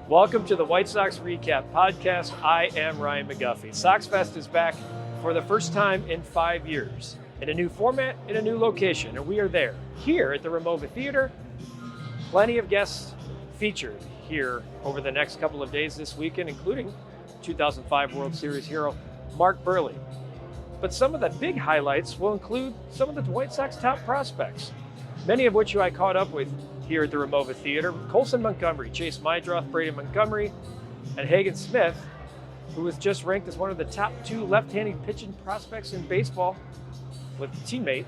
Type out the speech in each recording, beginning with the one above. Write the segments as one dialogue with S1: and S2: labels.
S1: Welcome to the White Sox Recap podcast. I am Ryan McGuffey. SoxFest is back for the first time in 5 years in a new format, in a new location, and we are there, here at the Ramova Theatre. Plenty of guests featured here over the next couple of days this weekend, including 2005 World Series hero Mark Buehrle. But some of the big highlights will include some of the White Sox top prospects, many of which I caught up with here at the Ramova Theatre. Coulson Montgomery, Bren Meidroth, Bren Montgomery, and Hagen Smith, who was just ranked as one of the top 2 left-handed pitching prospects in baseball with teammate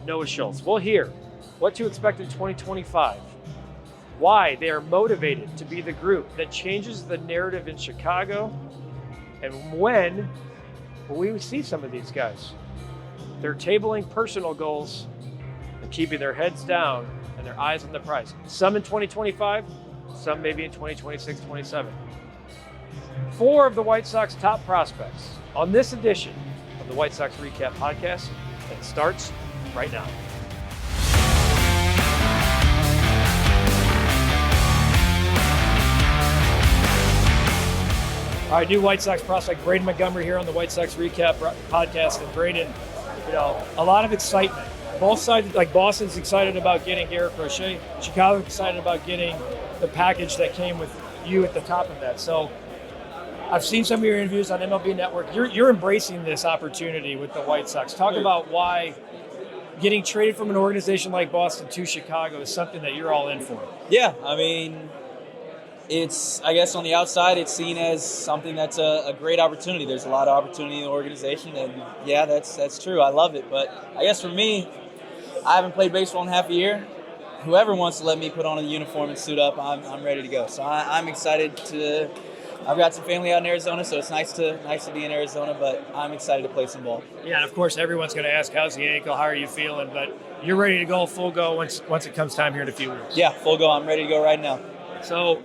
S1: Noah Schultz. We'll hear what to expect in 2025, why they are motivated to be the group that changes the narrative in Chicago, and when will we see some of these guys. They're tabling personal goals and keeping their heads down and their eyes on the prize. Some in 2025, some maybe in 2026, 27. 4 of the White Sox top prospects on this edition of the White Sox Recap podcast that starts right now. All right, new White Sox prospect Bren Montgomery here on the White Sox Recap podcast. And Braden, a lot of excitement. Both sides, like Boston's excited about getting Garrett Crochet. Chicago's excited about getting the package that came with you at the top of that. So I've seen some of your interviews on MLB Network. You're embracing this opportunity with the White Sox. Talk about why getting traded from an organization like Boston to Chicago is something that you're all in for.
S2: Yeah, I mean, it's, I guess on the outside, it's seen as something that's a great opportunity. There's a lot of opportunity in the organization, and yeah, that's true. I love it. But I guess for me, I haven't played baseball in half a year. Whoever wants to let me put on a uniform and suit up, I'm ready to go. So I'm excited to. I've got some family out in Arizona, so it's nice to be in Arizona. But I'm excited to play some ball.
S1: Yeah, and of course everyone's going to ask, how's the ankle? How are you feeling? But you're ready to go full go once it comes time here in a few weeks.
S2: Yeah, full go. I'm ready to go right now.
S1: So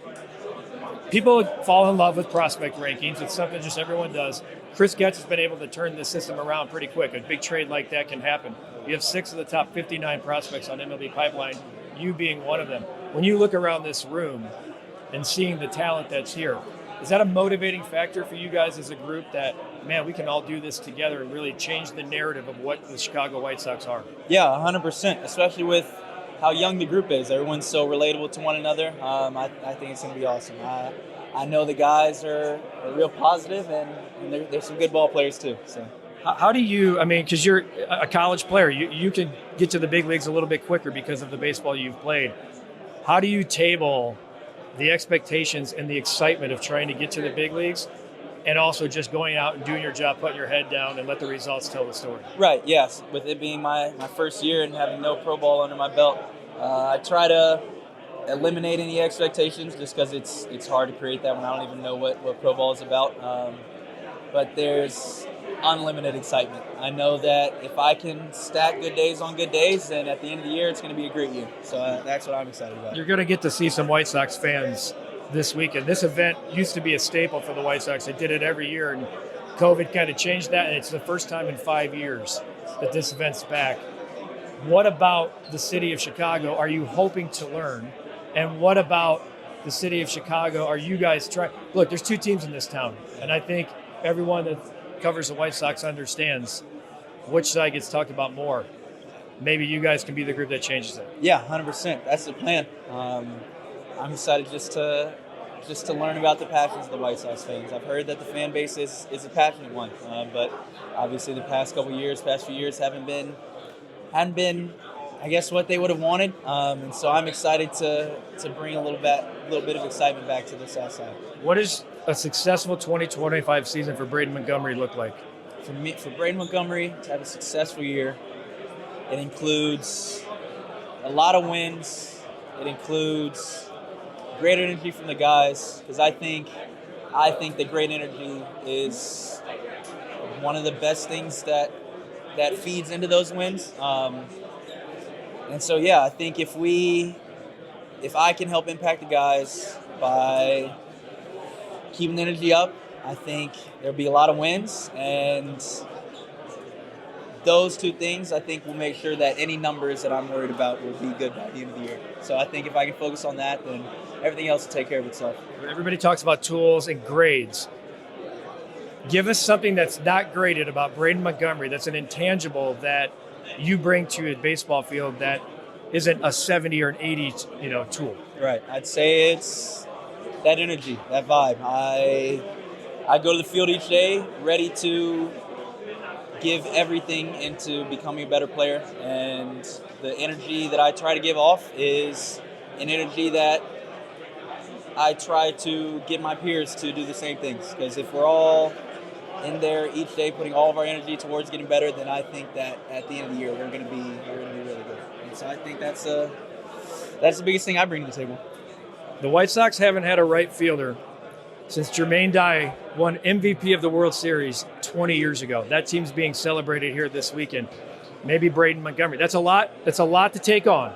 S1: people fall in love with prospect rankings. It's something just everyone does. Chris Getz has been able to turn this system around pretty quick. A big trade like that can happen. You have 6 of the top 59 prospects on MLB Pipeline, you being one of them. When you look around this room and seeing the talent that's here, is that a motivating factor for you guys as a group that, man, we can all do this together and really change the narrative of what the Chicago White Sox are? Yeah,
S2: 100%, especially with how young the group is. Everyone's so relatable to one another. I think it's going to be awesome. I know the guys are real positive, and there's some good ball players too. So,
S1: how do you, because you're a college player, you can get to the big leagues a little bit quicker because of the baseball you've played. How do you table the expectations and the excitement of trying to get to the big leagues and also just going out and doing your job, putting your head down and let the results tell the story?
S2: Right, yes. With it being my first year and having no pro ball under my belt, I try to eliminate any expectations just because it's hard to create that when I don't even know what pro ball is about. But there's unlimited excitement. I know that if I can stack good days on good days, then at the end of the year, it's going to be a great year. So that's what I'm excited about.
S1: You're going to get to see some White Sox fans this weekend. This event used to be a staple for the White Sox. They did it every year, and COVID kind of changed that, and it's the first time in 5 years that this event's back. What about the city of Chicago are you hoping to learn? And what about the city of Chicago are you guys trying? Look, there's 2 teams in this town, and I think everyone that covers the White Sox understands which side gets talked about more. Maybe you guys can be the group that changes it.
S2: Yeah, 100%. That's the plan. I'm excited just to learn about the passions of the White Sox fans. I've heard that the fan base is a passionate one, but obviously the past few years haven't been, I guess, what they would have wanted. And so I'm excited to bring a little bit of excitement back to the South Side.
S1: What does a successful 2025 season for Bren Montgomery look like?
S2: For Bren Montgomery to have a successful year, it includes a lot of wins. It includes great energy from the guys, because I think that great energy is one of the best things that feeds into those wins. And so, yeah, I think if I can help impact the guys by keeping the energy up, I think there'll be a lot of wins. And those 2 things, I think, will make sure that any numbers that I'm worried about will be good by the end of the year. So I think if I can focus on that, then everything else will take care of itself.
S1: Everybody talks about tools and grades. Give us something that's not graded about Bren Montgomery, that's an intangible that you bring to a baseball field that isn't a 70 or an 80, tool.
S2: Right. I'd say it's that energy, that vibe. I go to the field each day ready to give everything into becoming a better player, and the energy that I try to give off is an energy that I try to get my peers to do the same things, because if we're all in there each day putting all of our energy towards getting better, then I think that at the end of the year we're going to be really good. And so I think that's the biggest thing I bring to the table.
S1: The White Sox haven't had a right fielder since Jermaine Dye won MVP of the World Series 20 years ago. That team's being celebrated here this weekend. Maybe Bren Montgomery. That's a lot to take on.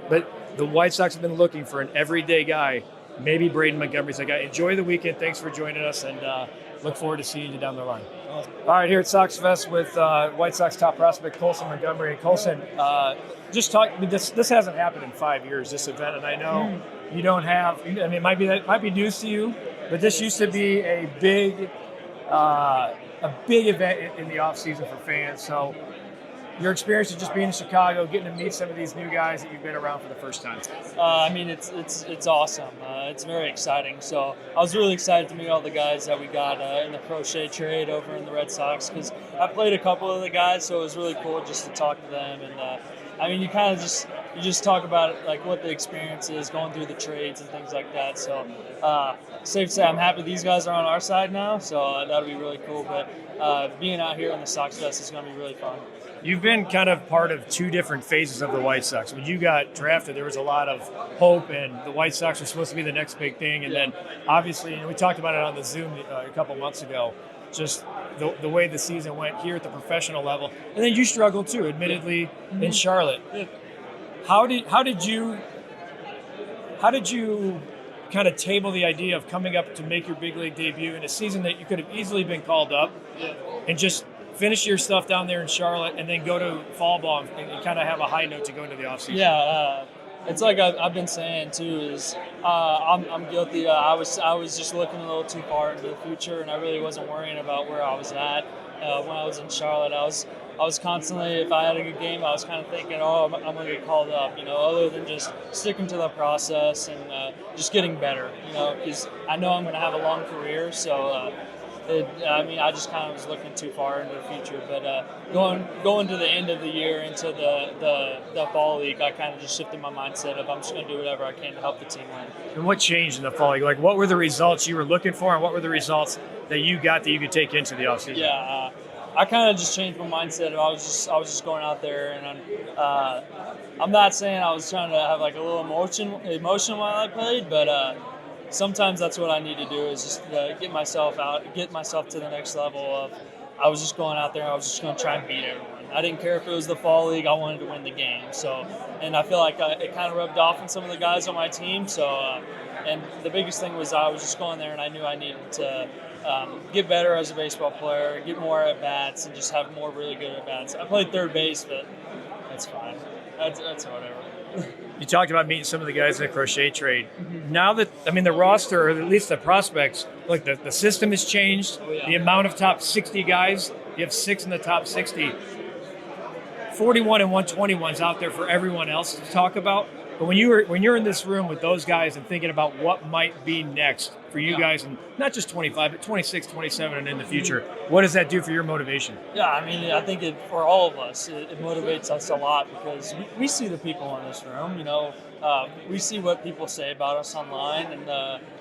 S1: But the White Sox have been looking for an everyday guy. Maybe Bren Montgomery's that guy. Enjoy the weekend. Thanks for joining us, and look forward to seeing you down the line. All right, here at SoxFest with White Sox top prospect Coulson Montgomery. Coulson, just talk. This hasn't happened in 5 years, this event, and I know you don't have. I mean, it might be news to you, but this used to be a big event in the off season for fans. So your experience of just being in Chicago, getting to meet some of these new guys that you've been around for the first time.
S3: I mean, it's awesome. It's very exciting. So I was really excited to meet all the guys that we got in the crochet trade over in the Red Sox, because I played a couple of the guys, so it was really cool just to talk to them. And I mean, you kind of just talk about like what the experience is going through the trades and things like that. So safe to say, I'm happy these guys are on our side now. So that'll be really cool. But being out here on the SoxFest is going to be really fun.
S1: You've been kind of part of two different phases of the White Sox. When you got drafted, there was a lot of hope, and the White Sox were supposed to be the next big thing. And then, obviously, we talked about it on the Zoom a couple months ago, just the way the season went here at the professional level. And then you struggled, too, admittedly, in Charlotte. How did you kind of table the idea of coming up to make your big league debut in a season that you could have easily been called up and just finish your stuff down there in Charlotte and then go to fall ball and kind of have a high note to go into the offseason?
S3: Yeah, it's like I've been saying too, is I'm guilty. I was just looking a little too far into the future, and I really wasn't worrying about where I was at when I was in Charlotte. I was constantly, if I had a good game, I was kind of thinking, I'm going to get called up, other than just sticking to the process and just getting better, because I know I'm going to have a long career, so I just kind of was looking too far into the future. But going to the end of the year into the fall league, I kind of just shifted my mindset of I'm just going to do whatever I can to help the team win.
S1: And what changed in the fall league? Like, what were the results you were looking for, and what were the results that you got that you could take into the offseason?
S3: Yeah, I kind of just changed my mindset. I was just going out there, and I'm not saying I was trying to have like a little emotion while I played, but sometimes that's what I need to do, is just get myself to the next level of, I was just going out there and I was just going to try and beat everyone. I didn't care if it was the fall league, I wanted to win the game. So, and I feel like it kind of rubbed off on some of the guys on my team. So, and the biggest thing was I was just going there and I knew I needed to get better as a baseball player, get more at-bats, and just have more really good at-bats. I played third base, but that's fine. That's whatever.
S1: You talked about meeting some of the guys in the crochet trade. Now that, the roster, or at least the prospects, look, the system has changed.
S3: Oh, yeah.
S1: The amount of top 60 guys, you have 6 in the top 60. 41 and 121's out there for everyone else to talk about. But when you're in this room with those guys and thinking about what might be next for you guys, and not just 25, but 26, 27, and in the future, what does that do for your motivation?
S3: Yeah, I think for all of us, it motivates us a lot, because we see the people in this room, we see what people say about us online, and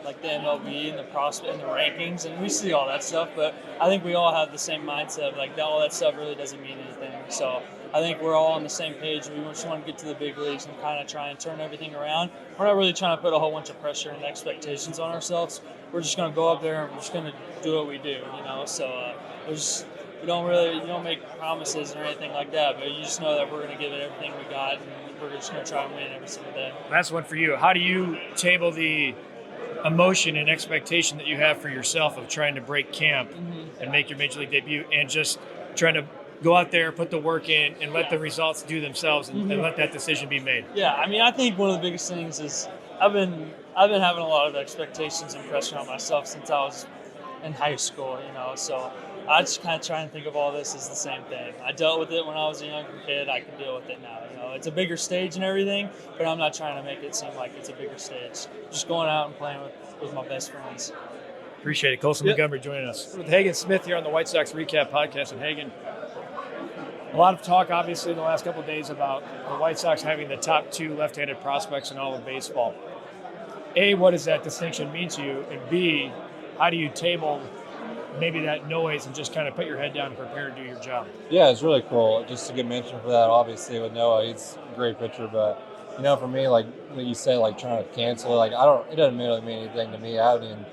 S3: like the MLB and the prospect and the rankings, and we see all that stuff, but I think we all have the same mindset of like all that stuff really doesn't mean anything. So I think we're all on the same page. We just want to get to the big leagues and kind of try and turn everything around. We're not really trying to put a whole bunch of pressure and expectations on ourselves. We're just going to go up there and we're just going to do what we do, So we don't make promises or anything like that, but you just know that we're going to give it everything we got, and we're just going to try and win every single day.
S1: Last one for you. How do you table the emotion and expectation that you have for yourself of trying to break camp and make your major league debut, and just trying to go out there, put the work in, and let the results do themselves, and let that decision be made?
S3: Yeah, I think one of the biggest things is I've been having a lot of expectations and pressure on myself since I was in high school, so I just kind of try and think of all this as the same thing. I dealt with it when I was a younger kid. I can deal with it now. It's a bigger stage and everything, but I'm not trying to make it seem like it's a bigger stage. Just going out and playing with my best friends.
S1: Appreciate it. Coulson Montgomery joining us. With Hagen Smith here on the White Sox Recap podcast. And Hagen, a lot of talk, obviously, in the last couple of days about the White Sox having the top 2 left-handed prospects in all of baseball. A, what does that distinction mean to you? And B, how do you table maybe that noise and just kind of put your head down and prepare to do your job?
S4: Yeah, it's really cool. Just a good mention for that, obviously, with Noah. He's a great pitcher, but, for me, like you say, like trying to cancel it, it doesn't really mean anything to me. I haven't even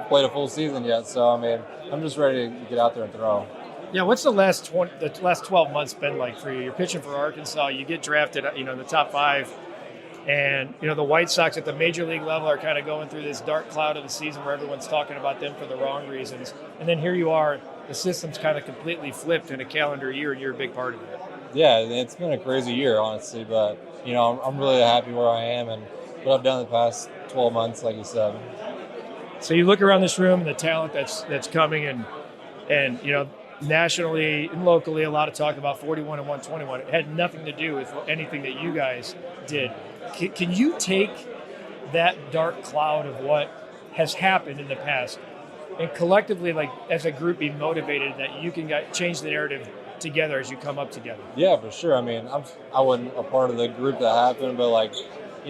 S4: played a full season yet, so, I'm just ready to get out there and throw.
S1: Yeah, what's the last 12 months been like for you? You're pitching for Arkansas, you get drafted, in the top 5, and, the White Sox at the major league level are kind of going through this dark cloud of the season where everyone's talking about them for the wrong reasons. And then here you are, the system's kind of completely flipped in a calendar year, and you're a big part of it.
S4: Yeah, it's been a crazy year, honestly, but, I'm really happy where I am and what I've done the past 12 months, like you said.
S1: So you look around this room and the talent that's coming, and nationally and locally, a lot of talk about 41 and 121. It had nothing to do with anything that you guys did. Can you take that dark cloud of what has happened in the past and collectively, like as a group, be motivated that you can change the narrative together as you come up together?
S4: Yeah, for sure. I wasn't a part of the group that happened, but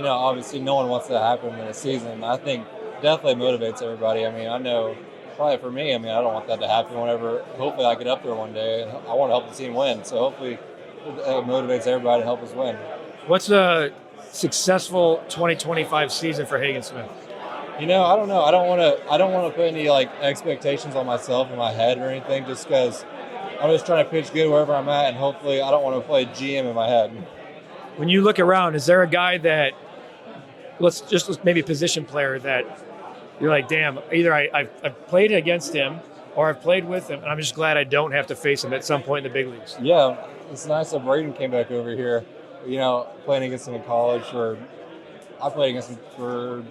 S4: obviously no one wants that to happen in a season. I think definitely motivates everybody. I know probably for me, I don't want that to happen whenever, hopefully I get up there one day and I want to help the team win. So hopefully it motivates everybody to help us win.
S1: What's a successful 2025 season for Hagen Smith?
S4: I don't know. I don't want to put any expectations on myself in my head or anything, just because I'm just trying to pitch good wherever I'm at, and hopefully I don't want to play GM in my head.
S1: When you look around, is there a guy that, let's maybe position player that you're like, damn, either I've played against him or I've played with him, and I'm just glad I don't have to face him at some point in the big leagues?
S4: Yeah, it's nice that Braden came back over here. Playing against him in college, I played against him for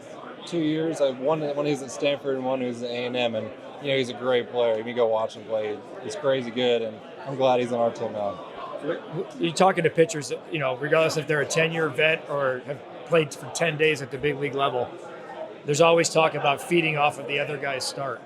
S4: 2 years. One when he was at Stanford and one who was at A&M, and he's a great player. You can go watch him play. He's crazy good, and I'm glad he's on our team now.
S1: You're talking to pitchers, regardless if they're a 10-year vet or have played for 10 days at the big league level, there's always talk about feeding off of the other guy's start.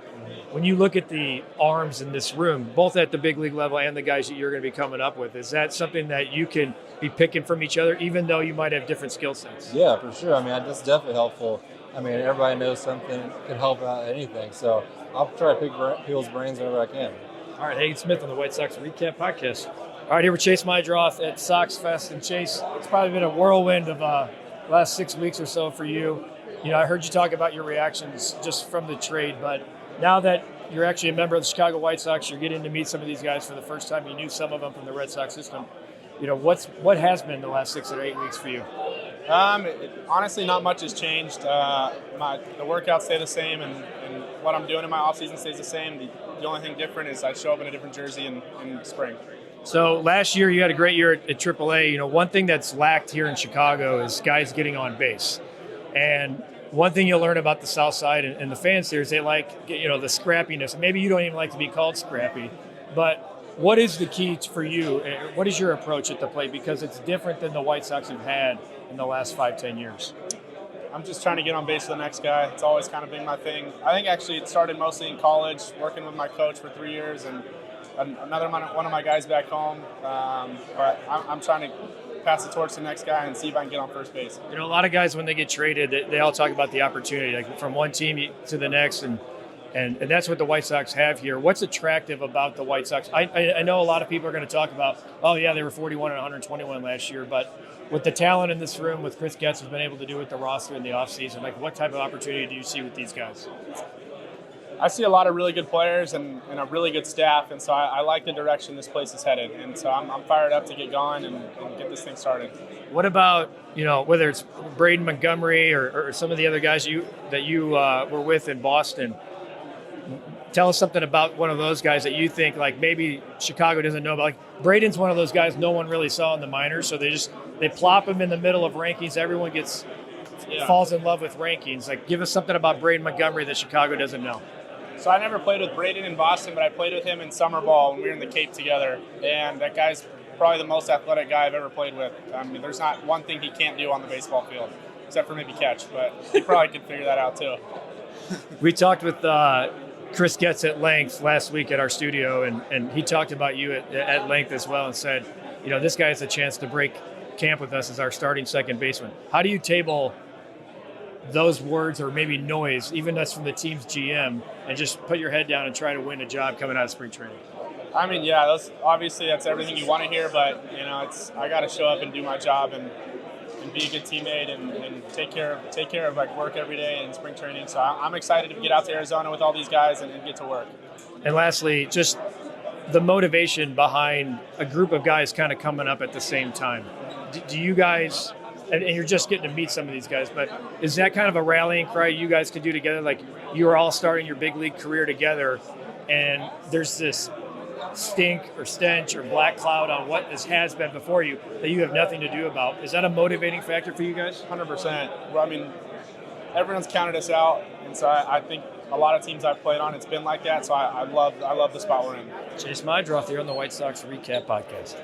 S1: When you look at the arms in this room, both at the big league level and the guys that you're going to be coming up with, is that something that you can be picking from each other, even though you might have different skill sets?
S4: Yeah, for sure. That's definitely helpful. Everybody knows something can help out anything. So I'll try to pick people's brains whenever I can. All
S1: right, Hagen Smith on the White Sox Recap podcast. All right, here with Chase Meidroth at SoxFest. And Chase, it's probably been a whirlwind of last 6 weeks or so for you. I heard you talk about your reactions just from the trade, but now that you're actually a member of the Chicago White Sox, you're getting to meet some of these guys for the first time. You knew some of them from the Red Sox system. What has been the last 6 or 8 weeks for you?
S5: Honestly, not much has changed. The workouts stay the same, and what I'm doing in my offseason stays the same. The only thing different is I show up in a different jersey in spring.
S1: So last year you had a great year at AAA. One thing that's lacked here in Chicago is guys getting on base. And one thing you'll learn about the South Side and the fans here is they like, the scrappiness. Maybe you don't even like to be called scrappy, but what is the key for you? What is your approach at the plate? Because it's different than the White Sox have had in the last 5-10 years.
S5: I'm just trying to get on base with the next guy. It's always kind of been my thing. I think actually it started mostly in college, working with my coach for 3 years, and another one of my guys back home. But I'm trying to pass the torch to the next guy and see if I can get on first base.
S1: A lot of guys, when they get traded, they all talk about the opportunity, like from one team to the next, and that's what the White Sox have here. What's attractive about the White Sox? I know a lot of people are going to talk about, oh yeah, they were 41 and 121 last year, but with the talent in this room, with Chris Getz has been able to do with the roster in the offseason, what type of opportunity do you see with these guys?
S5: I see a lot of really good players and a really good staff, and so I like the direction this place is headed, and so I'm fired up to get going and get this thing started.
S1: What about, whether it's Bren Montgomery or some of the other guys that you were with in Boston? Tell us something about one of those guys that you think maybe Chicago doesn't know about. Braden's one of those guys no one really saw in the minors, so they plop him in the middle of rankings. Everyone gets falls in love with rankings. Like, give us something about Bren Montgomery that Chicago doesn't know.
S5: So I never played with Braden in Boston, but I played with him in summer ball when we were in the Cape together. And that guy's probably the most athletic guy I've ever played with. I mean, there's not one thing he can't do on the baseball field, except for maybe catch, but he probably could figure that out too.
S1: We talked with Chris Getz at length last week at our studio, and he talked about you at length as well and said, you know, this guy has a chance to break camp with us as our starting second baseman. How do you table those words or maybe noise, even that's from the team's GM, and just put your head down and try to win a job coming out of spring training?
S5: I mean, yeah, that's everything you want to hear, but, you know, I got to show up and do my job and be a good teammate and take care of like work every day in spring training. So I'm excited to get out to Arizona with all these guys and get to work.
S1: And lastly, just the motivation behind a group of guys kind of coming up at the same time. Do you guys, and you're just getting to meet some of these guys, but is that kind of a rallying cry you guys could do together? Like, you are all starting your big league career together, and there's this stink or stench or black cloud on what has been before you that you have nothing to do about. Is that a motivating factor for you guys?
S5: 100%. Well, I mean, everyone's counted us out, and so I think a lot of teams I've played on, it's been like that. So I love the spot we're in.
S1: Chase Meidroth here on the White Sox Recap Podcast.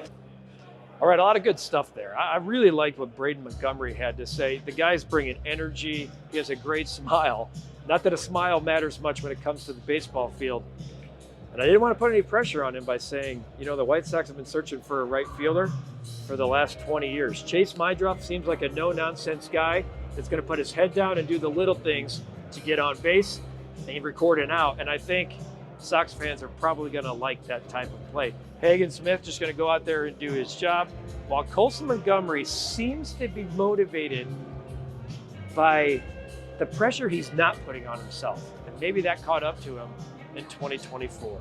S1: All right, a lot of good stuff there. I really liked what Bren Montgomery had to say. The guy's bringing energy. He has a great smile. Not that a smile matters much when it comes to the baseball field. And I didn't want to put any pressure on him by saying, you know, the White Sox have been searching for a right fielder for the last 20 years. Chase Meidroth seems like a no-nonsense guy that's going to put his head down and do the little things to get on base and record an out. And I think Sox fans are probably going to like that type of play. Hagen Smith just going to go out there and do his job, while Coulson Montgomery seems to be motivated by the pressure he's not putting on himself. And maybe that caught up to him in 2024.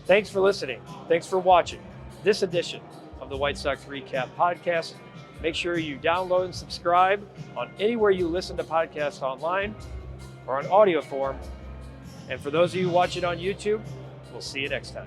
S1: Thanks for listening. Thanks for watching this edition of the White Sox Recap Podcast. Make sure you download and subscribe on anywhere you listen to podcasts online or on audio form. And for those of you watching on YouTube, we'll see you next time.